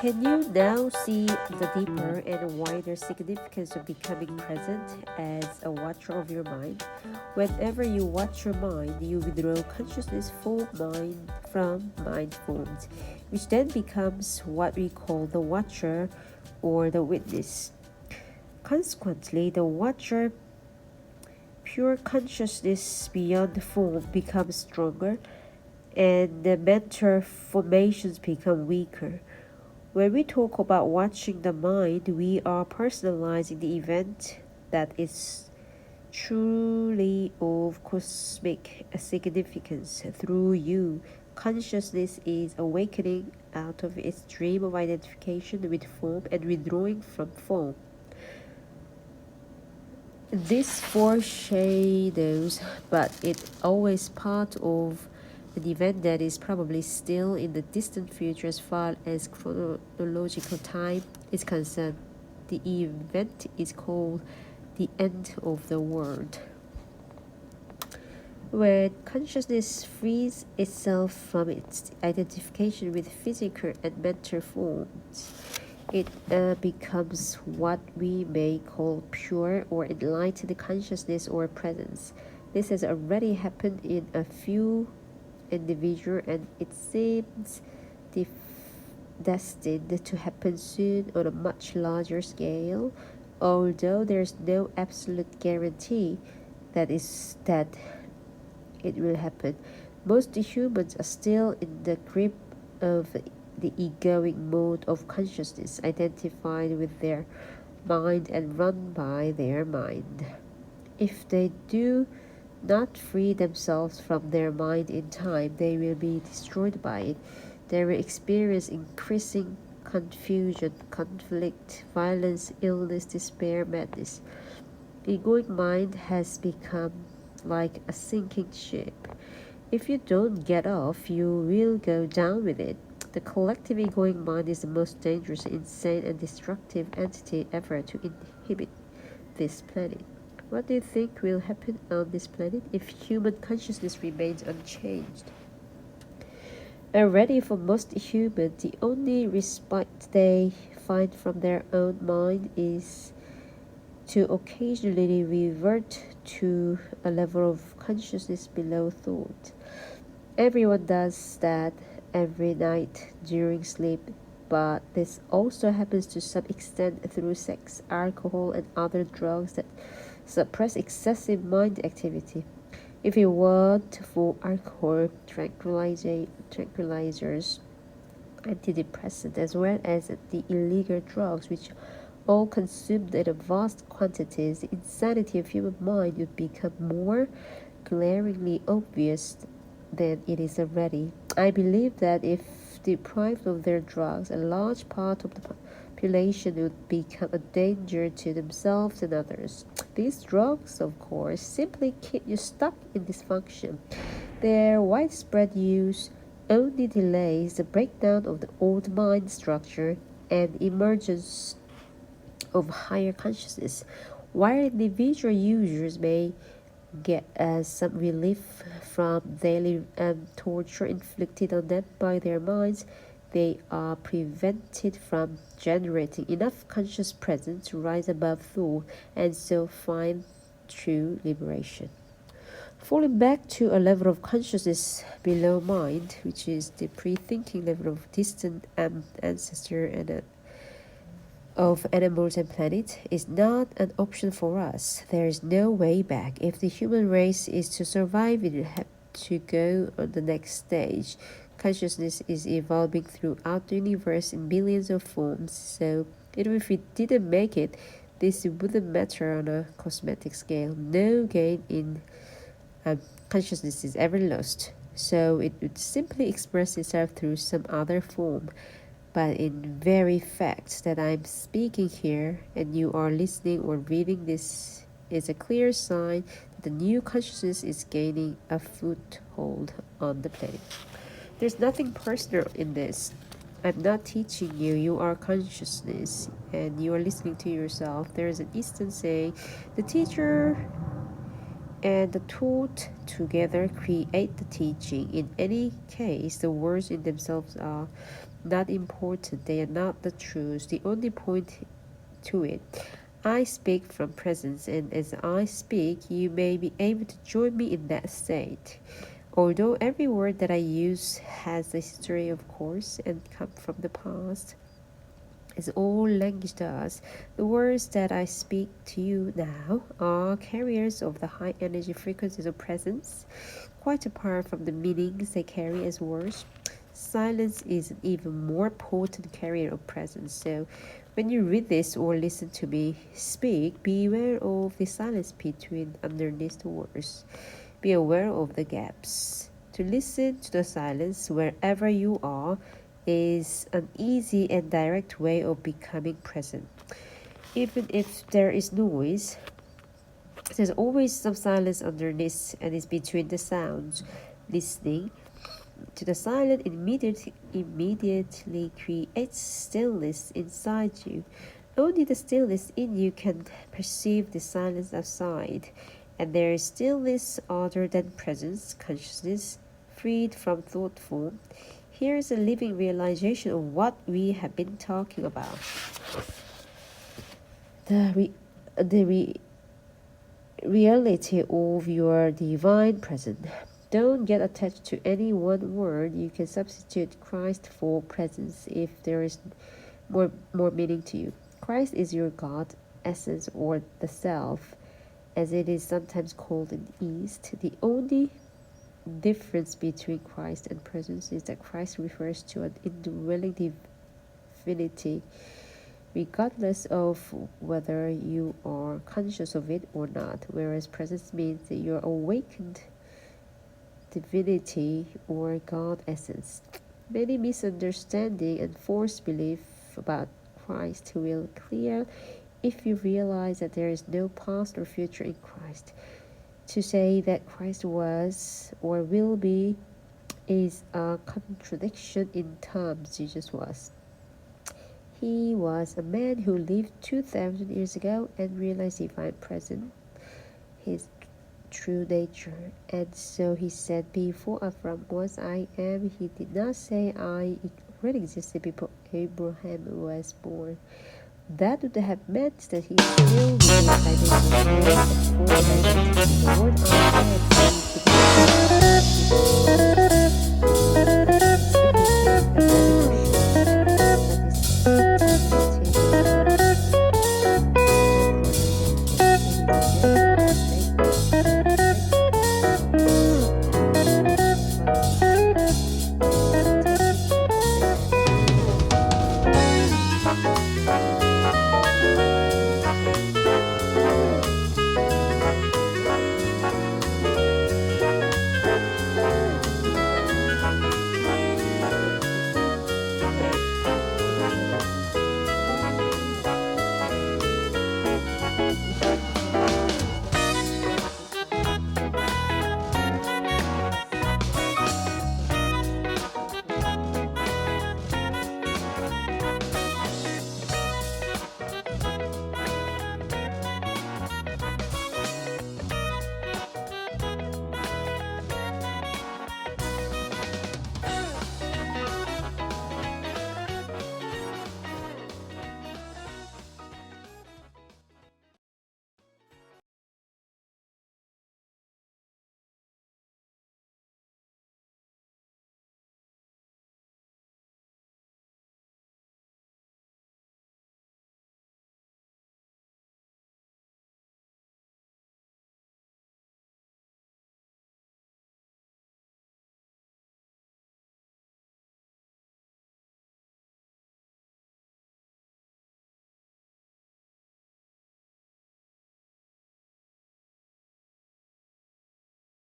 Can you now see the deeper and wider significance of becoming present as a watcher of your mind? Whenever you watch your mind, you withdraw consciousness from mind forms, which then becomes what we call the watcher or the witness. Consequently, the watcher, pure consciousness beyond the form, becomes stronger, and the mental formations become weaker. When we talk about watching the mind, we are personalizing the event that is truly of cosmic significance. Through you, consciousness is awakening out of its dream of identification with form and withdrawing from form. This foreshadows, but it's always part of an event that is probably still in the distant future as far as chronological time is concerned. The event is called the end of the world. When consciousness frees itself from its identification with physical and mental forms, it becomes what we may call pure or enlightened consciousness or presence. This has already happened in a few individuals, and it seems destined to happen soon on a much larger scale, although there's no absolute guarantee that it will happen. Most humans are still in the grip of the egoic mode of consciousness, identified with their mind and run by their mind. If they do not free themselves from their mind in time, they will be destroyed by it. They will experience increasing confusion, conflict, violence, illness, despair, madness. The egoic mind has become like a sinking ship. If you don't get off, you will go down with it. The collective egoic mind is the most dangerous, insane, and destructive entity ever to inhabit this planet. What do you think will happen on this planet if human consciousness remains unchanged? Already, for most humans, the only respite they find from their own mind is to occasionally revert to a level of consciousness below thought. Everyone does that every night during sleep, but this also happens to some extent through sex, alcohol, and other drugs that suppress excessive mind activity. If you want for alcohol, tranquilizers, antidepressants, as well as the illegal drugs which all consumed in vast quantities, the insanity of human mind would become more glaringly obvious than it is already. I believe that if deprived of their drugs, a large part of the population would become a danger to themselves and others. These drugs, of course, simply keep you stuck in dysfunction. Their widespread use only delays the breakdown of the old mind structure and emergence of higher consciousness. While individual users may get some relief from daily torture inflicted on them by their minds, they are prevented from generating enough conscious presence to rise above thought and so find true liberation. Falling back to a level of consciousness below mind, which is the pre-thinking level of distant ancestor and of animals and planets, is not an option for us. There is no way back. If the human race is to survive, it will have to go on the next stage. Consciousness is evolving throughout the universe in billions of forms, so even if we didn't make it, this wouldn't matter on a cosmetic scale. No gain in consciousness is ever lost, so it would simply express itself through some other form. But in very fact that I'm speaking here and you are listening or reading this is a clear sign that the new consciousness is gaining a foothold on the planet. There's nothing personal in this. I'm not teaching you, you are consciousness and you are listening to yourself. There is an instant saying, the teacher and the thought together create the teaching. In any case, the words in themselves are not important. They are not the truth. The only point to it. I speak from presence, and as I speak, you may be able to join me in that state. Although every word that I use has a history, of course, and come from the past, as all language does, the words that I speak to you now are carriers of the high energy frequencies of presence, quite apart from the meanings they carry as words. Silence is an even more potent carrier of presence. So, when you read this or listen to me speak, be aware of the silence between underneath the words. Be aware of the gaps. To listen to the silence wherever you are is an easy and direct way of becoming present. Even if there is noise, there's always some silence underneath and it's between the sounds. Listening to the silence immediately creates stillness inside you. Only the stillness in you can perceive the silence outside, and there is stillness other than presence, consciousness, freed from thought form. Here is a living realization of what we have been talking about. The reality of your divine presence. Don't get attached to any one word. You can substitute Christ for presence if there is more meaning to you. Christ is your God, essence, or the self, as it is sometimes called in the East. The only difference between Christ and presence is that Christ refers to an indwelling divinity, regardless of whether you are conscious of it or not, whereas presence means that you're awakened divinity or God essence. Many misunderstanding and false belief about Christ will clear if you realize that there is no past or future in Christ. To say that Christ was or will be is a contradiction in terms. Jesus was. He was a man who lived 2,000 years ago and realized divine presence, his true nature. And so he said, before Abraham was, I am. He did not say, I already existed before Abraham was born. That would have meant that he still lived by the word I am.